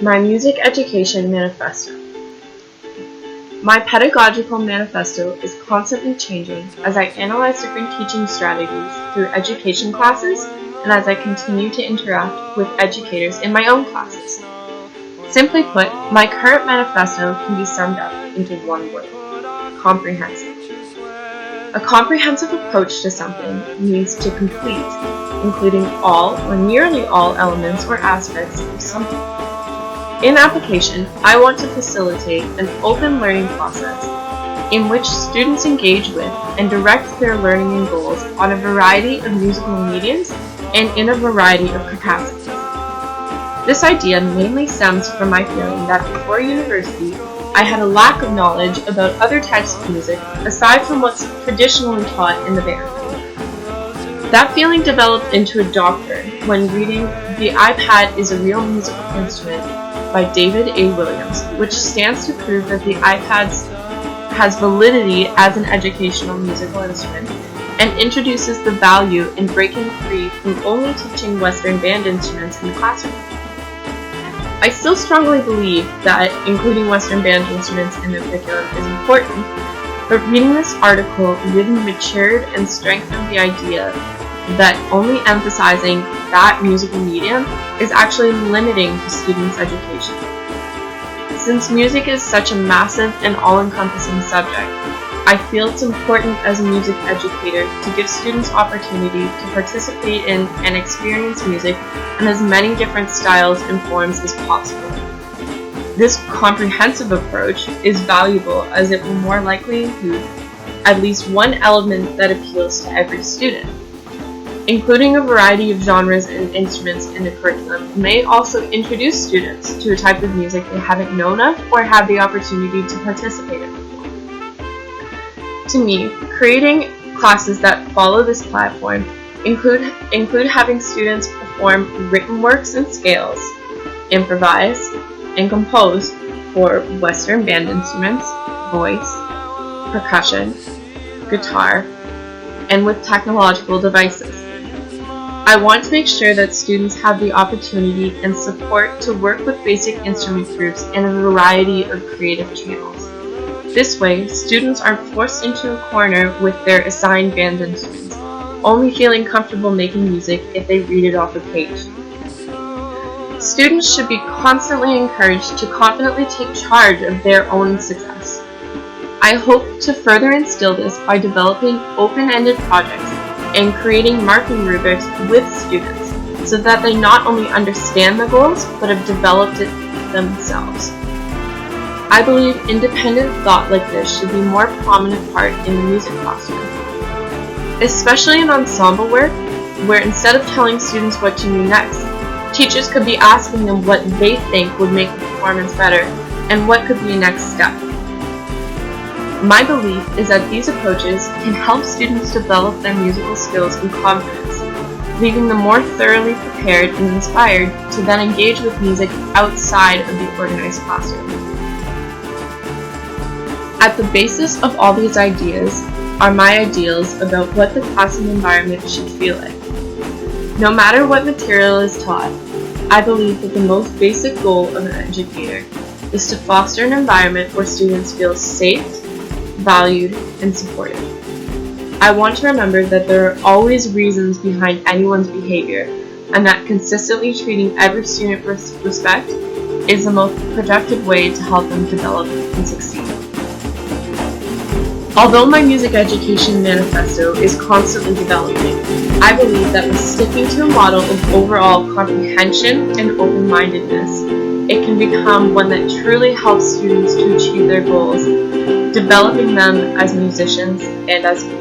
My Music Education Manifesto. My pedagogical manifesto is constantly changing as I analyze different teaching strategies through education classes and as I continue to interact with educators in my own classes. Simply put, my current manifesto can be summed up into one word: comprehensive. A comprehensive approach to something means to complete, including all or nearly all elements or aspects of something. In application, I want to facilitate an open learning process in which students engage with and direct their learning and goals on a variety of musical mediums and in a variety of capacities. This idea mainly stems from my feeling that before university, I had a lack of knowledge about other types of music aside from what's traditionally taught in the band. That feeling developed into a doctrine when reading The iPad is a Real Musical Instrument by David A. Williams, which stands to prove that the iPad has validity as an educational musical instrument and introduces the value in breaking free from only teaching Western band instruments in the classroom. I still strongly believe that including Western band instruments in the curriculum is important, but reading this article really matured and strengthened the idea that only emphasizing that musical medium is actually limiting the students' education. Since music is such a massive and all-encompassing subject, I feel it's important as a music educator to give students opportunity to participate in and experience music in as many different styles and forms as possible. This comprehensive approach is valuable as it will more likely include at least one element that appeals to every student. Including a variety of genres and instruments in the curriculum may also introduce students to a type of music they haven't known of or had the opportunity to participate in before. To me, creating classes that follow this platform include having students perform written works and scales, improvise, and compose for Western band instruments, voice, percussion, guitar, and with technological devices. I want to make sure that students have the opportunity and support to work with basic instrument groups in a variety of creative channels. This way, students aren't forced into a corner with their assigned band instruments, only feeling comfortable making music if they read it off a page. Students should be constantly encouraged to confidently take charge of their own success. I hope to further instill this by developing open-ended projects and creating marking rubrics with students so that they not only understand the goals but have developed it themselves. I believe independent thought like this should be a more prominent part in the music classroom, especially in ensemble work where instead of telling students what to do next, teachers could be asking them what they think would make the performance better and what could be a next step. My belief is that these approaches can help students develop their musical skills and confidence, leaving them more thoroughly prepared and inspired to then engage with music outside of the organized classroom. At the basis of all these ideas are my ideals about what the classroom environment should feel like. No matter what material is taught, I believe that the most basic goal of an educator is to foster an environment where students feel safe, valued, and supported. I want to remember that there are always reasons behind anyone's behavior, and that consistently treating every student with respect is the most productive way to help them develop and succeed. Although my music education manifesto is constantly developing, I believe that by sticking to a model of overall comprehension and open-mindedness, it can become one that truly helps students to achieve their goals, developing them as musicians and as people.